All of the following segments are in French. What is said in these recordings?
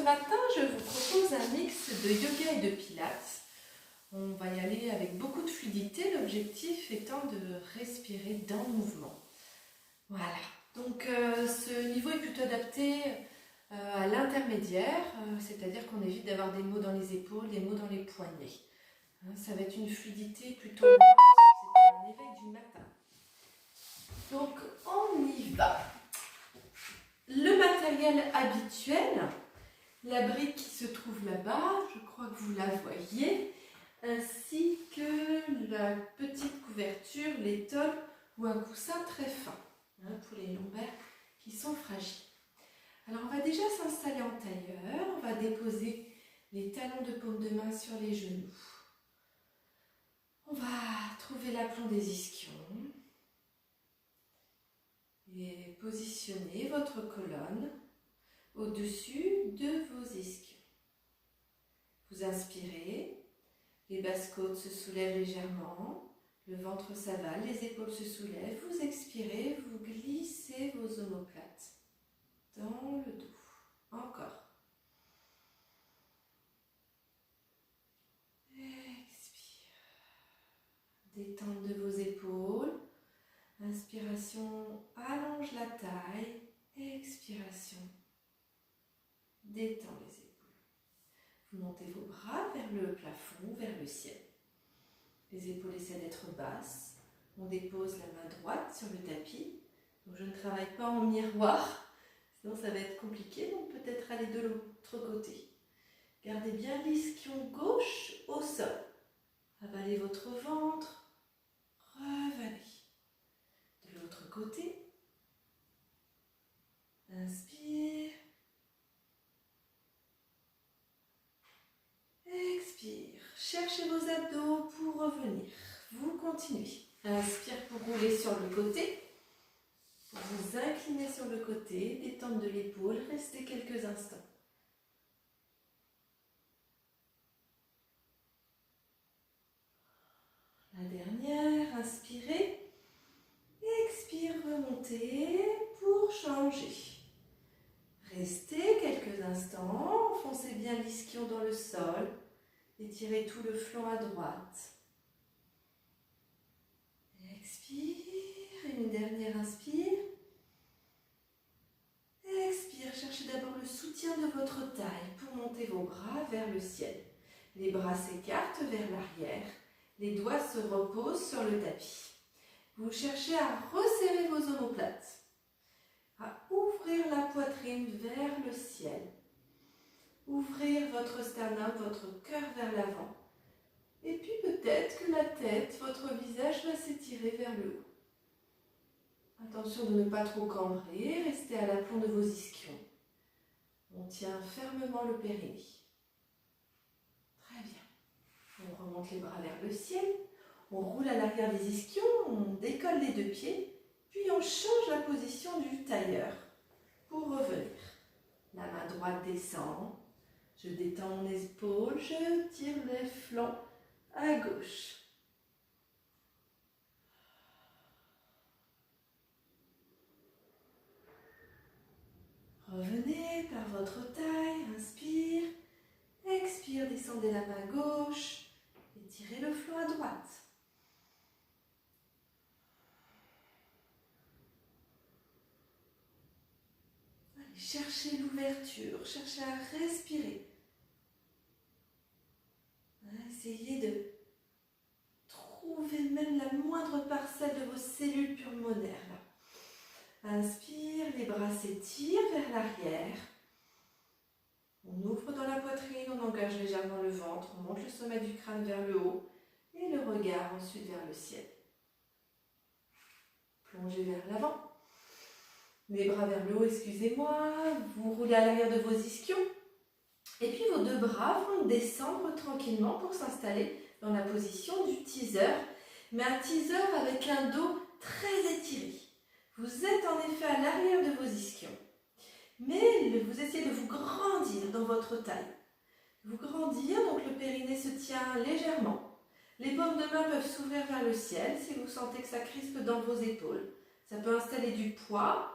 matin, je vous propose un mix de yoga et de pilates. On va y aller avec beaucoup de fluidité, l'objectif étant de respirer dans le mouvement. Voilà, donc ce niveau est plutôt adapté à l'intermédiaire, c'est-à-dire qu'on évite d'avoir des maux dans les épaules, des maux dans les poignets. Ça va être une fluidité plutôt lente, c'est un éveil du matin. Donc on y va. Le matériel habituel, la brique qui se trouve là-bas, je crois que vous la voyez, ainsi que la petite couverture, l'étole ou un coussin très fin pour les lombaires qui sont fragiles. Alors on va déjà s'installer en tailleur, on va déposer les talons de paume de main sur les genoux. On va trouver l'aplomb des ischions et positionner votre colonne au-dessus de vos ischions. Vous inspirez, les basses-côtes se soulèvent légèrement, le ventre s'avale, les épaules se soulèvent. Vous expirez, vous glissez vos omoplates dans le dos. Encore. Expire. Détente de vos épaules. Inspiration, allonge la taille. Expiration, détend les épaules. Vous montez vos bras vers le plafond, vers le ciel. Les épaules essaient d'être basses. On dépose la main droite sur le tapis. Donc je ne travaille pas en miroir, sinon ça va être compliqué. Donc peut-être aller de l'autre côté. Gardez bien l'ischion gauche au sol. Avalez votre ventre. Revenez. De l'autre côté. Inspire. Expire. Cherchez vos abdos pour revenir. Vous continuez. Inspire pour rouler sur le côté. Vous inclinez sur le côté. Détente de l'épaule. Restez quelques instants. La dernière. Inspirez. Expire. Remontez pour changer. Restez quelques instants, enfoncez bien l'ischion dans le sol, étirez tout le flanc à droite. Expire, une dernière inspire. Expire, cherchez d'abord le soutien de votre taille pour monter vos bras vers le ciel. Les bras s'écartent vers l'arrière, les doigts se reposent sur le tapis. Vous cherchez à resserrer vos omoplates. À ouvrir la poitrine vers le ciel. Ouvrir votre sternum, votre cœur vers l'avant. Et puis peut-être que la tête, votre visage va s'étirer vers le haut. Attention de ne pas trop cambrer, restez à l'aplomb de vos ischions. On tient fermement le périnée. Très bien. On remonte les bras vers le ciel. On roule à l'arrière des ischions, on décolle les deux pieds. Puis on change la position du tailleur pour revenir. La main droite descend. Je détends mon épaule, je tire les flancs à gauche. Revenez par votre taille, inspire. Expire, descendez la main gauche et tirez le flanc à droite. Cherchez l'ouverture, cherchez à respirer. Essayez de trouver même la moindre parcelle de vos cellules pulmonaires. Inspire, les bras s'étirent vers l'arrière. On ouvre dans la poitrine, on engage légèrement le ventre, on monte le sommet du crâne vers le haut et le regard ensuite vers le ciel. Plongez vers l'avant. Les bras vers le haut, excusez-moi, vous roulez à l'arrière de vos ischions. Et puis vos deux bras vont descendre tranquillement pour s'installer dans la position du teaser. Mais un teaser avec un dos très étiré. Vous êtes en effet à l'arrière de vos ischions. Mais vous essayez de vous grandir dans votre taille. Vous grandir, donc le périnée se tient légèrement. Les paumes de main peuvent s'ouvrir vers le ciel si vous sentez que ça crispe dans vos épaules. Ça peut installer du poids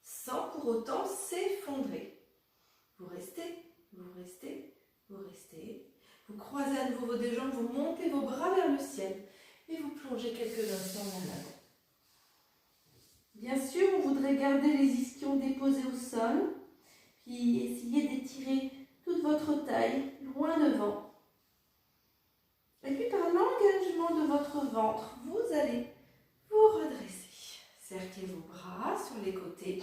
sans pour autant s'effondrer. Vous restez. Vous restez, vous restez. Vous croisez à nouveau vos deux jambes, vous montez vos bras vers le ciel et vous plongez quelques instants vers l'avant. Bien sûr, on voudrait garder les ischions déposés au sol, puis essayer d'étirer toute votre taille loin devant. Et puis par l'engagement de votre ventre, vous allez vous redresser. Cerclez vos bras sur les côtés.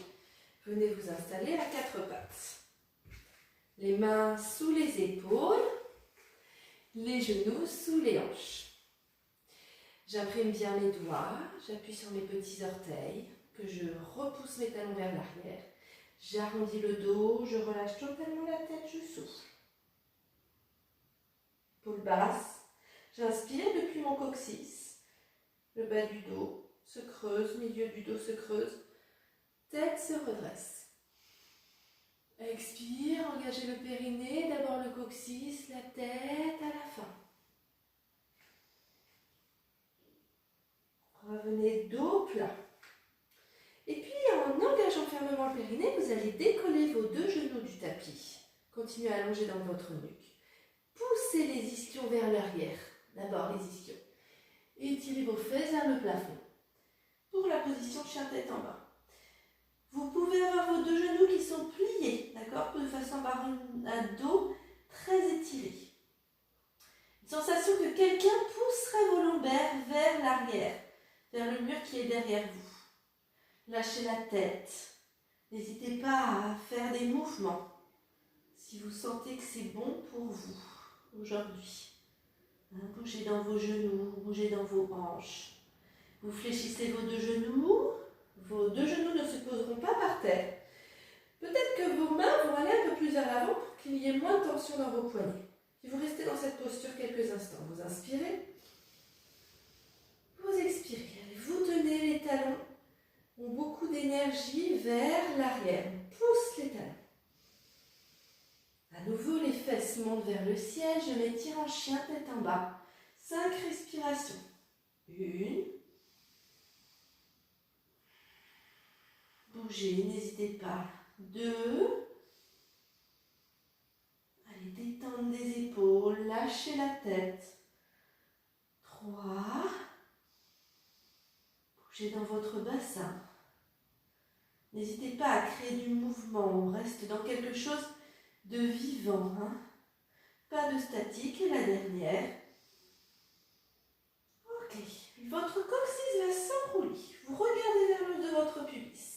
Venez vous installer à quatre pattes. Les mains sous les épaules, les genoux sous les hanches. J'imprime bien mes doigts, j'appuie sur mes petits orteils, que je repousse mes talons vers l'arrière. J'arrondis le dos, je relâche totalement la tête, je souffle. Épaule basse, j'inspire depuis mon coccyx. Le bas du dos se creuse, milieu du dos se creuse. Tête se redresse. Expire, engagez le périnée, d'abord le coccyx, la tête à la fin. Revenez dos plat. Et puis en engageant fermement le périnée, vous allez décoller vos deux genoux du tapis. Continuez à allonger dans votre nuque. Poussez les ischions vers l'arrière. D'abord les ischions. Étirez vos fesses vers le plafond. Pour la position chien tête en bas. Vous pouvez avoir vos deux genoux qui sont pliés, d'accord, de façon à avoir un dos très étiré. Une sensation que quelqu'un pousserait vos lombaires vers l'arrière, vers le mur qui est derrière vous. Lâchez la tête. N'hésitez pas à faire des mouvements si vous sentez que c'est bon pour vous aujourd'hui. Bougez dans vos genoux, bougez dans vos hanches. Vous fléchissez vos deux genoux. Vos deux genoux ne se poseront pas par terre. Peut-être que vos mains vont aller un peu plus vers l'avant pour qu'il y ait moins de tension dans vos poignets. Si vous restez dans cette posture quelques instants, vous inspirez, vous expirez. Vous tenez les talons, ont beaucoup d'énergie vers l'arrière. On pousse les talons. À nouveau, les fesses montent vers le ciel. Je m'étire en chien tête en bas. 5 respirations. 1. Bougez, n'hésitez pas. 2. Allez, détendre des épaules, lâchez la tête. 3. Bougez dans votre bassin. N'hésitez pas à créer du mouvement, on reste dans quelque chose de vivant. Pas de statique. Et la dernière. Ok, votre coccyx va s'enrouler. Vous regardez vers le haut de votre pubis.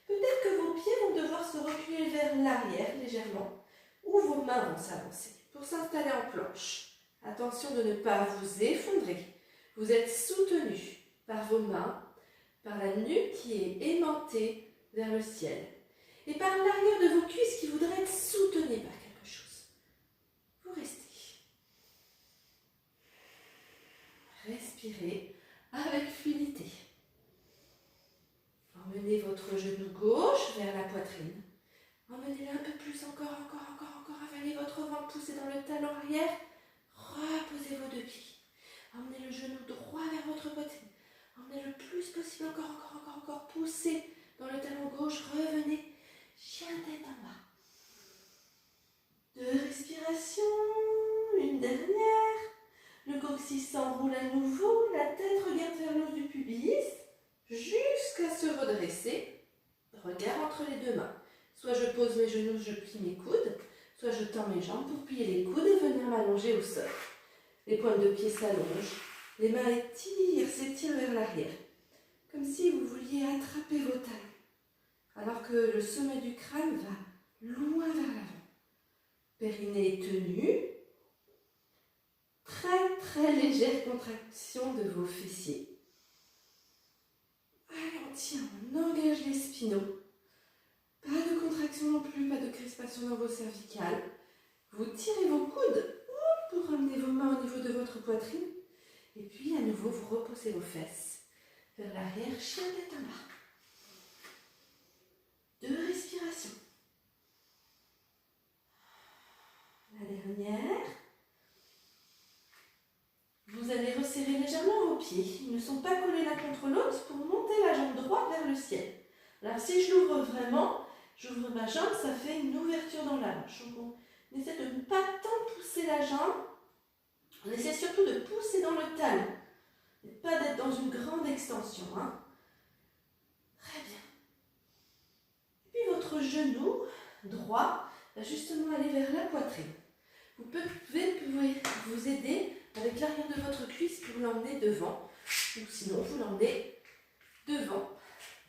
Peut-être que vos pieds vont devoir se reculer vers l'arrière légèrement ou vos mains vont s'avancer pour s'installer en planche. Attention de ne pas vous effondrer. Vous êtes soutenu par vos mains, par la nuque qui est aimantée vers le ciel et par l'arrière de vos cuisses qui voudraient être soutenues par quelque chose. Vous restez. Respirez avec fluidité. Emmenez votre genou gauche vers la poitrine. Emmenez-le un peu plus, encore. Avalez votre ventre, poussez dans le talon arrière. Reposez vos deux pieds. Emmenez le genou droit vers votre poitrine. Emmenez le plus possible, encore. Poussez dans le talon gauche, revenez. Chien tête en bas. 2 respirations, une dernière. Le coccyx s'enroule à nouveau, la tête regarde vers l'os du pubis. Jusqu'à se redresser, regard entre les deux mains. Soit je pose mes genoux, je plie mes coudes, soit je tends mes jambes pour plier les coudes et venir m'allonger au sol. Les pointes de pied s'allongent, les mains s'étirent vers l'arrière, comme si vous vouliez attraper vos talons, alors que le sommet du crâne va loin vers l'avant. Périnée tenu, très légère contraction de vos fessiers. Allez, on tient, on engage les spinaux. Pas de contraction non plus, pas de crispation dans vos cervicales. Vous tirez vos coudes pour ramener vos mains au niveau de votre poitrine. Et puis, à nouveau, vous reposez vos fesses vers l'arrière, chien tête en bas. 2 respirations. La dernière. Vous allez resserrer légèrement vos pieds. Ils ne sont pas collés l'un contre l'autre pour monter la jambe droite vers le ciel. Alors si je l'ouvre vraiment, j'ouvre ma jambe, ça fait une ouverture dans la hanche. On essaie de ne pas tant pousser la jambe. On essaie surtout de pousser dans le talon. Et pas d'être dans une grande extension. Hein. Très bien. Et puis votre genou droit va justement aller vers la poitrine. Vous pouvez vous aider avec l'arrière de votre cuisse pour l'emmener devant. Ou sinon, vous l'emmenez devant,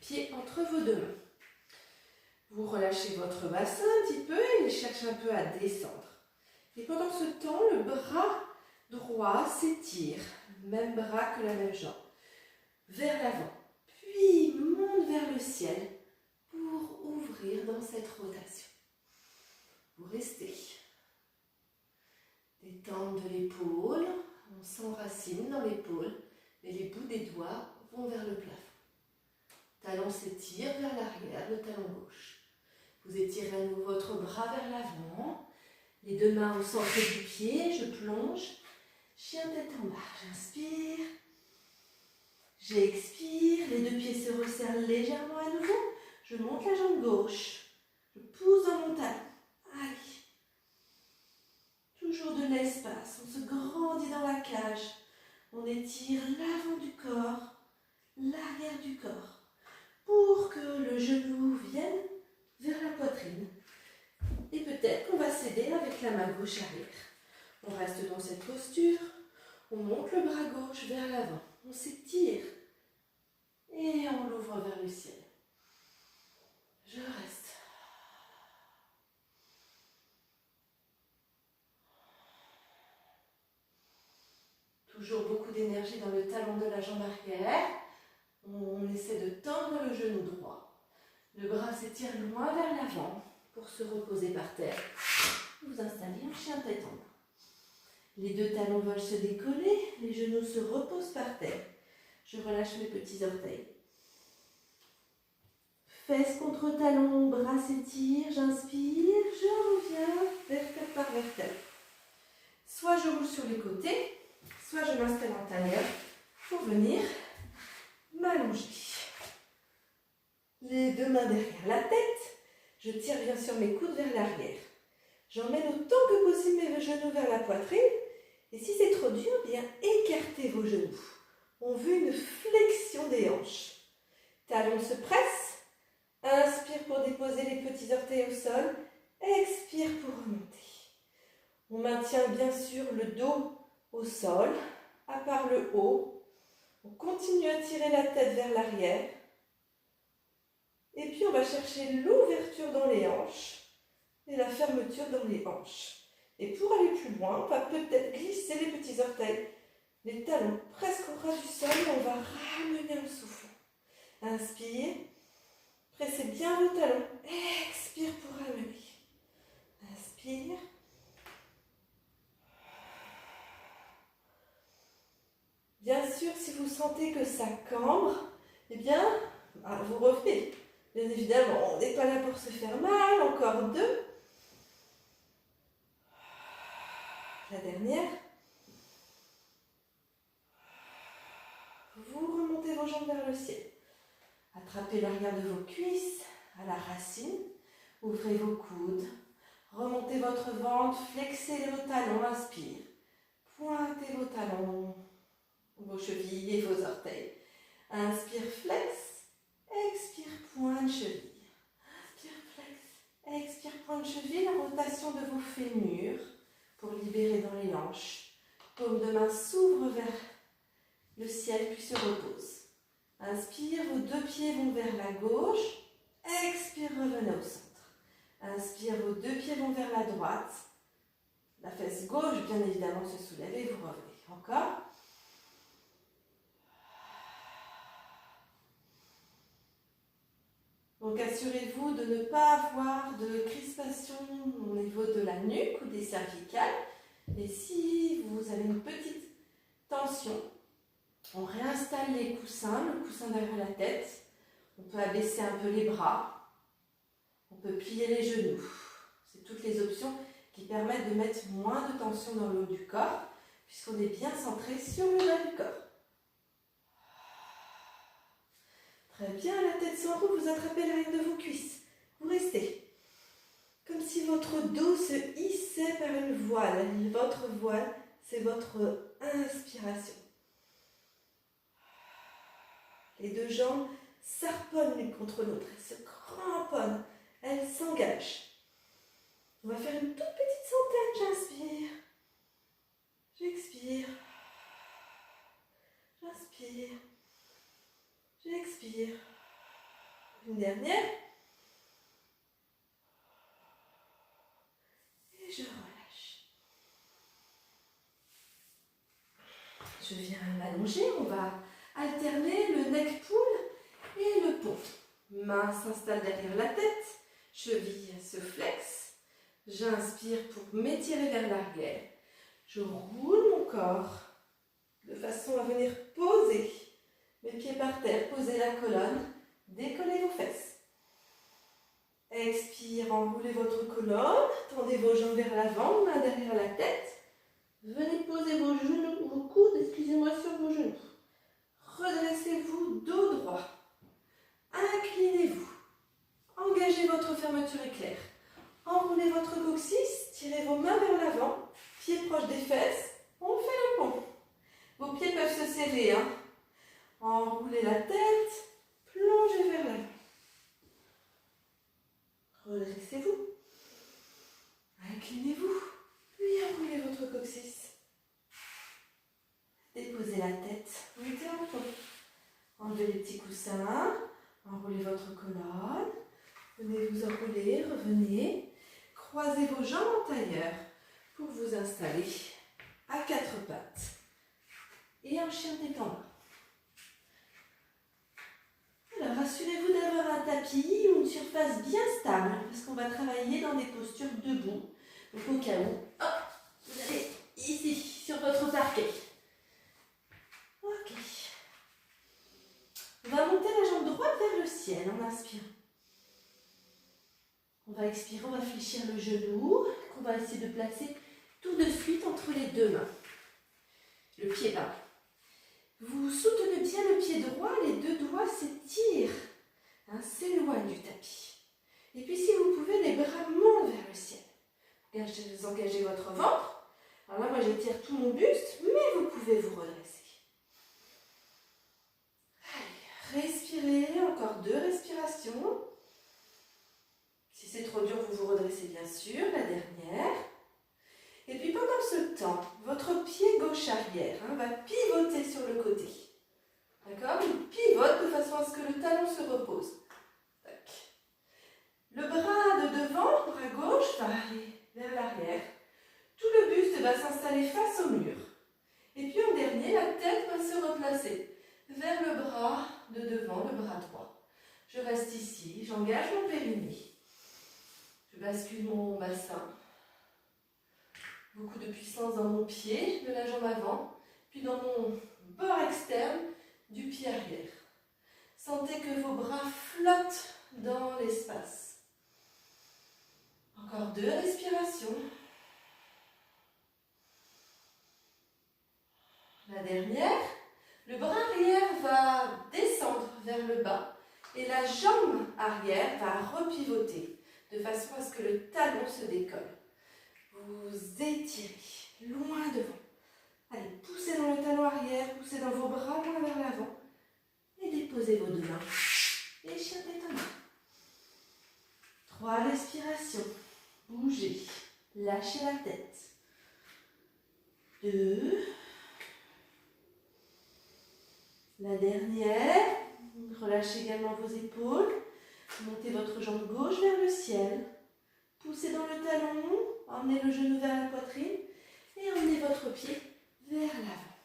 pied entre vos deux mains. Vous relâchez votre bassin un petit peu et il cherche un peu à descendre. Et pendant ce temps, le bras droit s'étire, même bras que la même jambe, vers l'avant. Puis monte vers le ciel pour ouvrir dans cette rotation. Vous restez. Détente de l'épaule, on s'enracine dans l'épaule et les bouts des doigts vont vers le plafond. Talon s'étire vers l'arrière, le talon gauche. Vous étirez à nouveau votre bras vers l'avant, les deux mains au centre du pied, je plonge, chien tête en bas, j'inspire, j'expire, les deux pieds se resserrent légèrement à nouveau, je monte la jambe gauche, je pousse dans mon talon, allez. Toujours de l'espace, on se grandit dans la cage, on étire l'avant du corps, l'arrière du corps, pour que le genou vienne vers la poitrine. Et peut-être qu'on va s'aider avec la main gauche arrière. On reste dans cette posture, on monte le bras gauche vers l'avant, on s'étire et on l'ouvre vers le ciel. Je reste. Toujours beaucoup d'énergie dans le talon de la jambe arrière. On essaie de tendre le genou droit. Le bras s'étire loin vers l'avant pour se reposer par terre. Vous installez en chien tête en bas. Les deux talons veulent se décoller, les genoux se reposent par terre. Je relâche mes petits orteils. Fesses contre talons, bras s'étirent, j'inspire, je reviens vertèbre par vertèbre. Soit je roule sur les côtés, soit je m'installe en tailleur pour venir m'allonger. Les deux mains derrière la tête, je tire bien sûr mes coudes vers l'arrière. J'emmène autant que possible mes genoux vers la poitrine et si c'est trop dur, bien écartez vos genoux. On veut une flexion des hanches. Talons se pressent, inspire pour déposer les petits orteils au sol, expire pour remonter. On maintient bien sûr le dos au sol, à part le haut. On continue à tirer la tête vers l'arrière. Et puis on va chercher l'ouverture dans les hanches et la fermeture dans les hanches. Et pour aller plus loin, on va peut-être glisser les petits orteils, les talons presque au ras du sol et on va ramener en soufflant. Inspire, pressez bien vos talons, expire pour ramener. Inspire. Bien sûr, si vous sentez que ça cambre, eh bien, vous revenez. Bien évidemment, on n'est pas là pour se faire mal. Encore deux. La dernière. Vous remontez vos jambes vers le ciel. Attrapez l'arrière de vos cuisses à la racine. Ouvrez vos coudes. Remontez votre ventre. Flexez vos talons. Inspire. Pointez vos talons, vos chevilles et vos orteils. Inspire, flex. Expire, pointe cheville. Inspire, flex. Expire, pointe cheville. La rotation de vos fémurs pour libérer dans les hanches. Paume de main s'ouvre vers le ciel puis se repose. Inspire, vos deux pieds vont vers la gauche. Expire, revenez au centre. Inspire, vos deux pieds vont vers la droite. La fesse gauche, bien évidemment, se soulève et vous revenez. Encore. Donc assurez-vous de ne pas avoir de crispation au niveau de la nuque ou des cervicales. Et si vous avez une petite tension, on réinstalle les coussins, le coussin derrière la tête. On peut abaisser un peu les bras. On peut plier les genoux. C'est toutes les options qui permettent de mettre moins de tension dans le haut du corps, puisqu'on est bien centré sur le bas du corps. Très bien, la tête s'enroule, vous attrapez l'arrière de vos cuisses. Vous restez. Comme si votre dos se hisse poussez par une voile. Votre voile, c'est votre inspiration. Les deux jambes s'harponnent l'une contre l'autre. Elles se cramponnent. Elles s'engagent. On va faire une toute petite centaine. J'inspire. J'expire. J'inspire. J'expire. Une dernière. Et je relâche. Je viens m'allonger. On va alterner le neck pull et le pont. Main s'installe derrière la tête. Cheville se flexe. J'inspire pour m'étirer vers l'arrière. Je roule mon corps de façon à venir poser mes pieds par terre, poser la colonne, décollez vos fesses. Expire, enroulez votre colonne, tendez vos jambes vers l'avant, main derrière la tête. Venez poser vos genoux, vos coudes, excusez-moi, sur vos genoux. Redressez-vous, dos droit. Inclinez-vous. Engagez votre fermeture éclair. Enroulez votre coccyx, tirez vos mains vers l'avant, pieds proches des fesses. On fait le pont. Vos pieds peuvent se serrer. Enroulez la tête, plongez vers l'avant. Redressez-vous. Inclinez-vous, puis enroulez votre coccyx. Déposez la tête, montez en haut. Enlevez les petits coussins, enroulez votre colonne. Venez vous enrouler, revenez. Croisez vos jambes en tailleur pour vous installer à quatre pattes. Et en chien détendant. Alors, assurez-vous d'avoir un tapis ou une surface bien stable, parce qu'on va travailler dans des postures debout. Donc, au cas où, hop, vous allez ici, sur votre parquet. Ok. On va monter la jambe droite vers le ciel en inspirant. On va expirer, on va fléchir le genou, qu'on va essayer de placer tout de suite entre les deux mains. Le pied bas. Vous soutenez bien le pied droit, les deux doigts s'étirent, s'éloignent du tapis. Et puis si vous pouvez, les bras montent vers le ciel. Vous engagez votre ventre. Alors là, moi j'étire tout mon buste, mais vous pouvez vous redresser. Allez, respirez, encore 2 respirations. Si c'est trop dur, vous vous redressez bien sûr, la dernière. Et puis pendant ce temps, votre pied gauche arrière va pivoter sur le côté. D'accord? Il pivote de façon à ce que le talon se repose. Tac. Le bras de devant, bras gauche, va aller vers l'arrière. Tout le buste va s'installer face au mur. Et puis en dernier, la tête va se replacer vers le bras de devant, le bras droit. Je reste ici, j'engage mon périnée. Je bascule mon bassin. Beaucoup de puissance dans mon pied, de la jambe avant, puis dans mon bord externe du pied arrière. Sentez que vos bras flottent dans l'espace. Encore 2 respirations. La dernière, le bras arrière va descendre vers le bas et la jambe arrière va repivoter de façon à ce que le talon se décolle. Vous étirez loin devant. Allez, poussez dans le talon arrière, poussez dans vos bras loin vers l'avant et déposez vos 2 mains. Et chien détendu. 3 respirations. Bougez. Lâchez la tête. 2. La dernière. Relâchez également vos épaules. Montez votre jambe gauche vers le ciel. Poussez dans le talon. Emmenez le genou vers la poitrine et emmenez votre pied vers l'avant.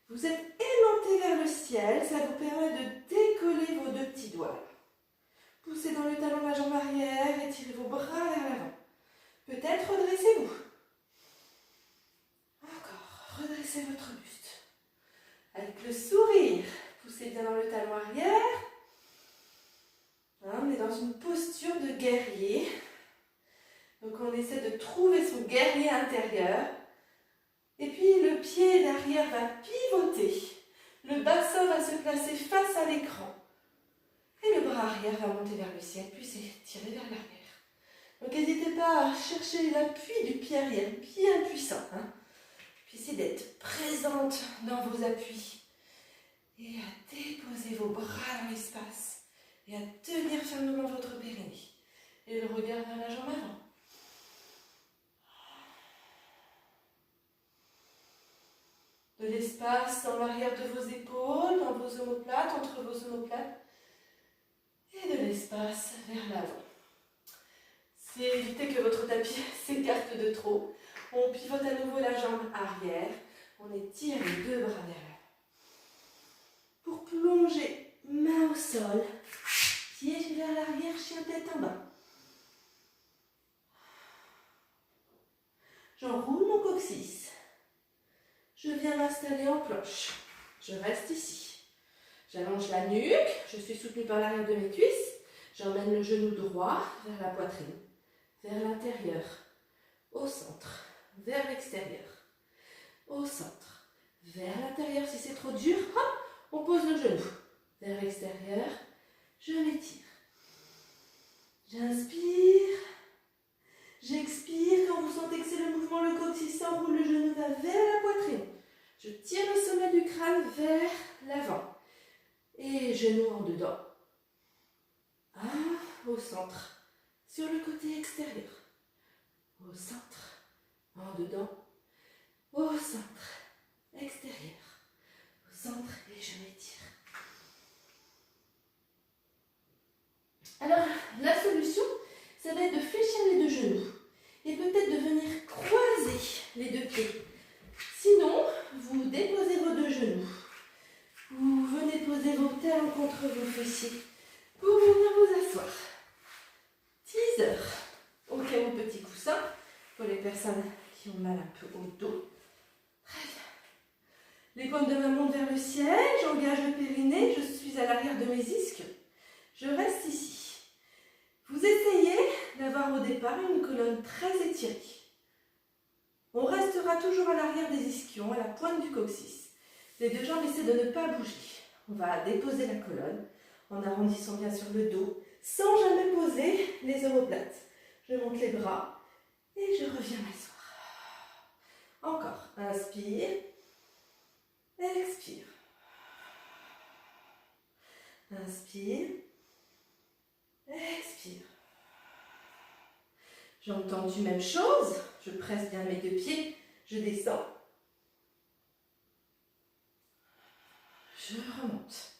Vous êtes aimanté vers le ciel, ça vous permet de décoller vos 2 petits doigts. Poussez dans le talon de la jambe arrière, étirez vos bras vers l'avant. Peut-être redressez-vous. Encore, redressez votre buste. Avec le sourire, poussez bien dans le talon arrière. On est dans une posture de guerrier. Donc on essaie de trouver son guerrier intérieur. Et puis le pied derrière va pivoter. Le bassin va se placer face à l'écran. Et le bras arrière va monter vers le ciel, puis s'étirer vers l'arrière. Donc n'hésitez pas à chercher l'appui du pied arrière, bien puissant. Hein. Puis essayez d'être présente dans vos appuis. Et à déposer vos bras dans l'espace. Et à tenir fermement votre périnée. Et le regard vers la jambe avant. De l'espace dans l'arrière de vos épaules, dans vos omoplates, entre vos omoplates. Et de l'espace vers l'avant. C'est éviter que votre tapis s'écarte de trop. On pivote à nouveau la jambe arrière. On étire les deux bras vers l'avant. Pour plonger, main au sol. Pied vers l'arrière, chien tête en bas. J'enroule mon coccyx. Je viens m'installer en planche. Je reste ici. J'allonge la nuque. Je suis soutenue par l'arrière de mes cuisses. J'emmène le genou droit vers la poitrine. Vers l'intérieur, au centre, vers l'extérieur, au centre, vers l'intérieur. Si c'est trop dur, hop, on pose le genou. Vers l'extérieur, je m'étire. J'inspire, j'expire. Quand vous sentez que c'est le mouvement, le coccyx s'enroule, le genou va vers la poitrine. Je tire le sommet du crâne vers l'avant. Et genou en dedans. Au centre. Sur le côté extérieur, au centre, en dedans, au centre, extérieur, au centre et je m'étire. Alors, la solution, ça va être de fléchir les deux genoux et peut-être de venir croiser les deux pieds. Sinon, vous déposez vos deux genoux, vous venez poser vos talons contre vos fessiers pour venir vous asseoir. Teaser, au cas où petit coussin, pour les personnes qui ont mal un peu au dos. Très bien. Les paumes de main montent vers le ciel, j'engage le périnée, je suis à l'arrière de mes ischios. Je reste ici. Vous essayez d'avoir au départ une colonne très étirée. On restera toujours à l'arrière des ischions, à la pointe du coccyx. Les deux jambes essaient de ne pas bouger. On va déposer la colonne en arrondissant bien sûr le dos, sans jamais poser les omoplates. Je monte les bras et je reviens m'asseoir. Encore. Inspire. Expire. Inspire. Expire. Jambes tendues, même chose. Je presse bien mes deux pieds. Je descends. Je remonte.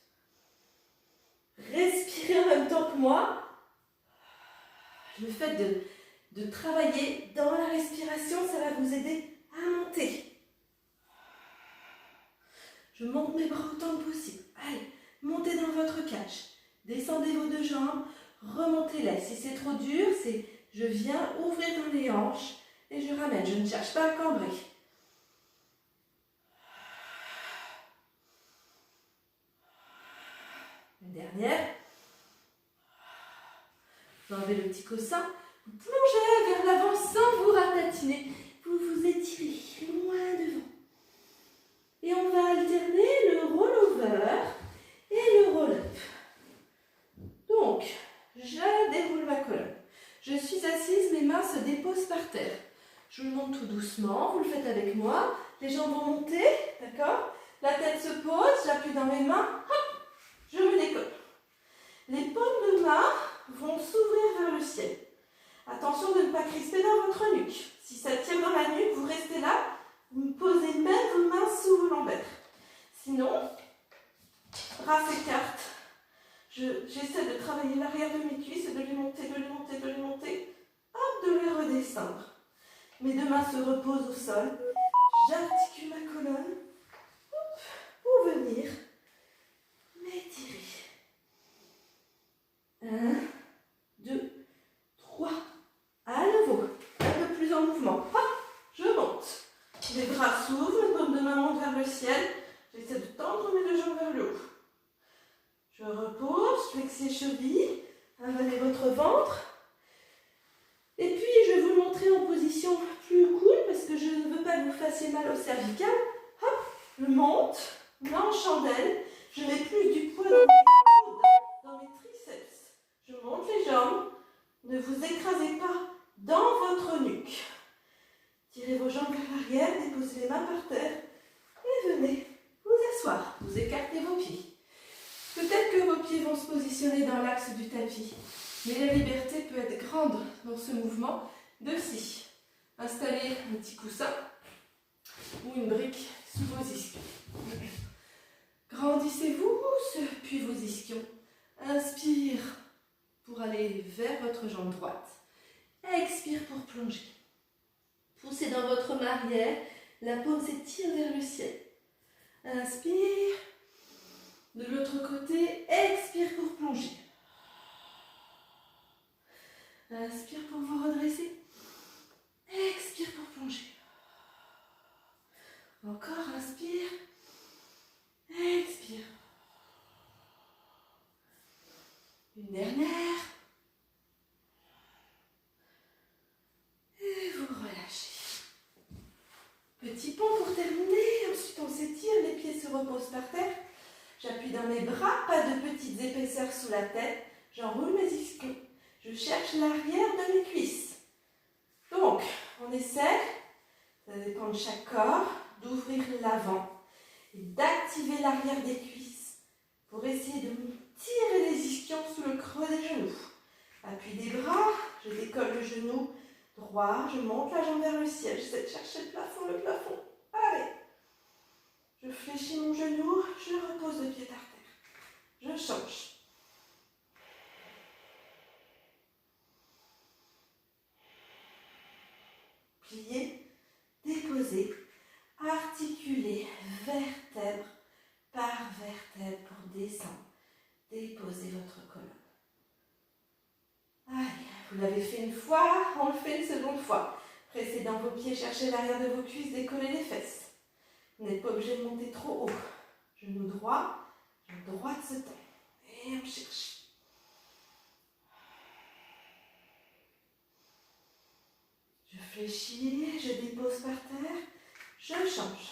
Respirez en même temps que moi. Le fait de travailler dans la respiration, ça va vous aider à monter. Je monte mes bras autant que possible. Allez, montez dans votre cage. Descendez vos deux jambes, remontez-les. Si c'est trop dur, c'est je viens ouvrir dans les hanches et je ramène. Je ne cherche pas à cambrer. Une dernière. Vous enlevez le petit coussin. Vous plongez vers l'avant sans vous ratatiner. Vous vous étirez loin devant. Et on va alterner le roll-over et le roll-up. Donc, je déroule ma colonne. Je suis assise, mes mains se déposent par terre. Je monte tout doucement, vous le faites avec moi. Les jambes vont monter, d'accord? La tête se pose, j'appuie dans mes mains, hop, je me décolle. Les paumes de main vont s'ouvrir vers le ciel. Attention de ne pas crisper dans votre nuque. Si ça tire dans la nuque, vous restez là. Vous posez même vos mains sous vos lombaires. Sinon, bras s'écartent. J'essaie de travailler l'arrière de mes cuisses et de les monter, de les monter, de les monter. Hop, de les redescendre. Mes deux mains se reposent au sol. J'articule ma colonne. Hop, pour venir m'étirer. 1, 2, 3. À nouveau. Un peu plus en mouvement. Hop, je monte. Les bras s'ouvrent, les paumes de main montent vers le ciel. J'essaie de tendre mes deux jambes vers le haut. Je repose, je flexe les chevilles, avalez votre ventre. Et puis, je vais vous le montrer en position plus cool parce que je ne veux pas que vous fassiez mal au cervical. Hop, je monte, main en chandelle. Je mets plus du poids dans mes coudes, dans mes triceps. Je monte les jambes. Ne vous écrasez pas dans votre nuque. Tirez vos jambes vers l'arrière, déposez les mains par terre et venez vous asseoir. Vous écartez vos pieds. Peut-être que vos pieds vont se positionner dans l'axe du tapis, mais la liberté peut être grande dans ce mouvement de scie. Installez un petit coussin ou une brique sous vos ischions. Grandissez-vous, puis vos ischions. Inspire pour aller vers votre jambe droite. Expire pour plonger. Poussez dans votre main arrière, la paume s'étire vers le ciel. Inspire. De l'autre côté, expire pour plonger. Inspire pour vous redresser. Expire pour plonger. Encore, inspire. Expire. Une dernière. Et vous relâchez. Petit pont pour terminer. Ensuite, on s'étire. Les pieds se reposent par terre. J'appuie dans mes bras. Pas de petites épaisseurs sous la tête. J'enroule mes ischions. Je cherche l'arrière de mes cuisses. Donc, on essaie, ça dépend de chaque corps, d'ouvrir l'avant et d'activer l'arrière des cuisses pour essayer de tirer les ischions sous le creux des genoux. Appui des bras, je décolle le genou droit, je monte la jambe vers le ciel, j'essaie de chercher le plafond. Allez, je fléchis mon genou, je repose le pied par terre, je change. Plier, déposer, articuler, vertèbre par vertèbre pour descendre. Déposez votre colonne. Allez, vous l'avez fait une fois, on le fait une seconde fois. Pressez dans vos pieds, cherchez l'arrière de vos cuisses, décollez les fesses. Vous n'êtes pas obligé de monter trop haut. Genou droit, jambe droite se tend. Et on cherche. Je fléchis, je dépose par terre, je change.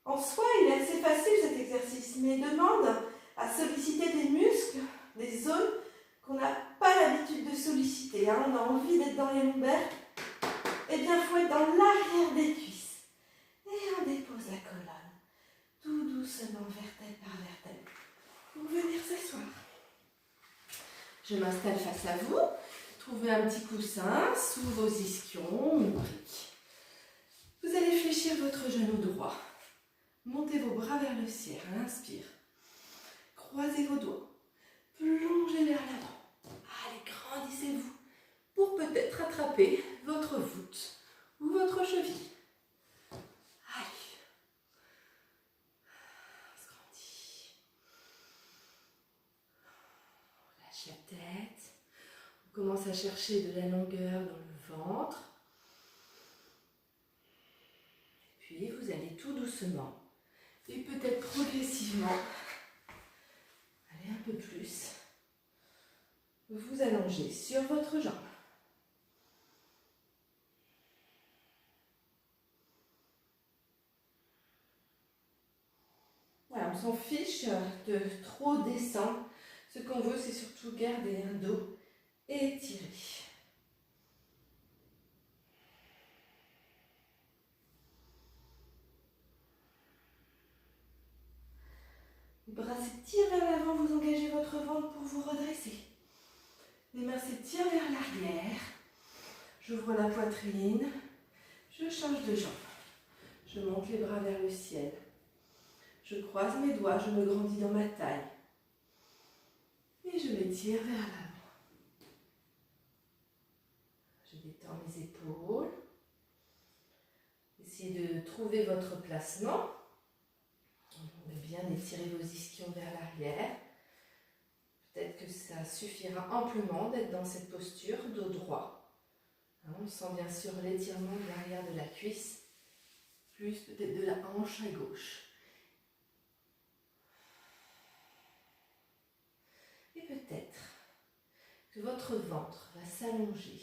En soi, il est assez facile cet exercice, mais il demande à solliciter des muscles, des zones qu'on n'a pas l'habitude de solliciter. On a envie d'être dans les lombaires, eh bien il faut être dans l'arrière des cuisses. Et on dépose la colonne, tout doucement, vertèbre par vertèbre, pour venir s'asseoir. Je m'installe face à vous. Trouvez un petit coussin sous vos ischions, une brique. Vous allez fléchir votre genou droit. Montez vos bras vers le ciel. Inspire. Croisez vos doigts. Plongez vers l'avant. Allez, grandissez-vous pour peut-être attraper votre voûte ou votre cheville. Allez. On se grandit. On lâche la tête. On commence à chercher de la longueur dans le ventre. Et puis vous allez tout doucement et peut-être progressivement aller un peu plus. Vous allongez sur votre jambe. Voilà, on s'en fiche de trop descendre. Ce qu'on veut, c'est surtout garder un dos étiré. Les bras s'étirent vers l'avant, vous engagez votre ventre pour vous redresser. Les mains s'étirent vers l'arrière. J'ouvre la poitrine. Je change de jambe. Je monte les bras vers le ciel. Je croise mes doigts, je me grandis dans ma taille. Et je m'étire vers l'avant. Je détends mes épaules. Essayez de trouver votre placement. Vous bien étirer vos ischions vers l'arrière. Peut-être que ça suffira amplement d'être dans cette posture, dos droit. On sent bien sûr l'étirement de l'arrière de la cuisse, plus peut-être de la hanche à gauche. Et peut-être que votre ventre va s'allonger,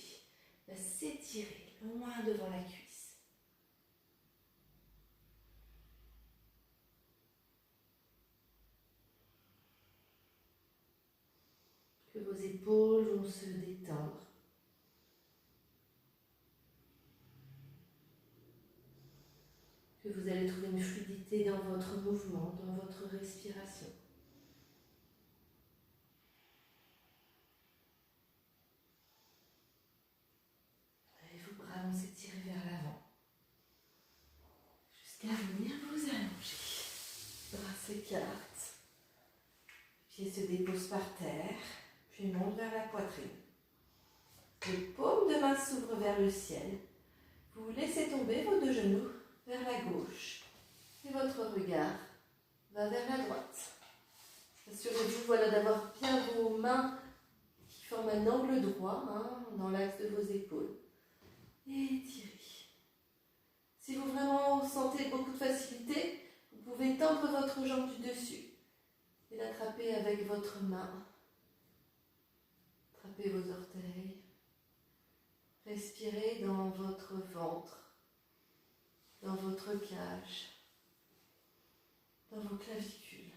va s'étirer loin devant la cuisse. Que vos épaules vont se détendre. que vous allez trouver une fluidité dans votre mouvement, dans votre respiration. Et vos bras vont s'étirer vers l'avant jusqu'à venir vous allonger. Bras s'écartent, pieds se déposent par terre, puis montent vers la poitrine. Les paumes de main s'ouvrent vers le ciel. Vous laissez tomber vos deux genoux vers la gauche et votre regard va vers la droite. Assurez-vous d'avoir bien vos mains qui forment un angle droit dans l'axe de vos épaules. Et étirez. Si vous vraiment sentez beaucoup de facilité, vous pouvez tendre votre jambe du dessus et l'attraper avec votre main. Attrapez vos orteils. Respirez dans votre ventre, dans votre cage, dans vos clavicules.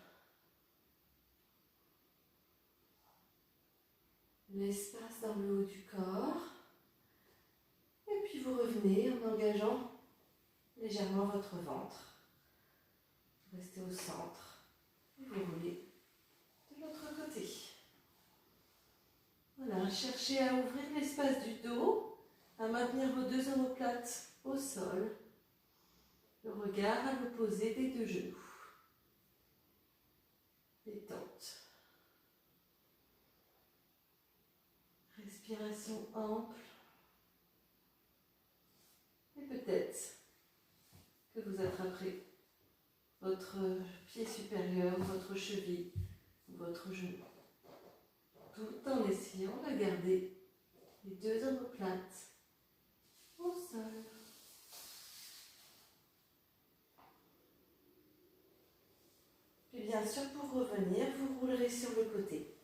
L'espace dans le haut du corps. Et puis vous revenez en engageant légèrement votre ventre. Restez au centre et vous roulez de l'autre côté. Voilà, cherchez à ouvrir l'espace du dos, à maintenir vos deux omoplates au sol, le regard à l'opposé des deux genoux. Détente. Respiration ample. Et peut-être que vous attraperez votre pied supérieur, votre cheville, votre genou, tout en essayant de garder les deux omoplates au sol. Et bien sûr, pour revenir, vous roulerez sur le côté.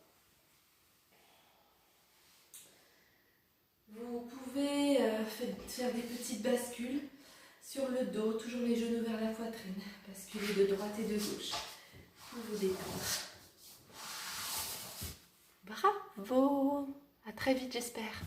Vous pouvez faire des petites bascules sur le dos, toujours les genoux vers la poitrine. Basculer de droite et de gauche pour vous détendre. Bravo! À très vite, j'espère.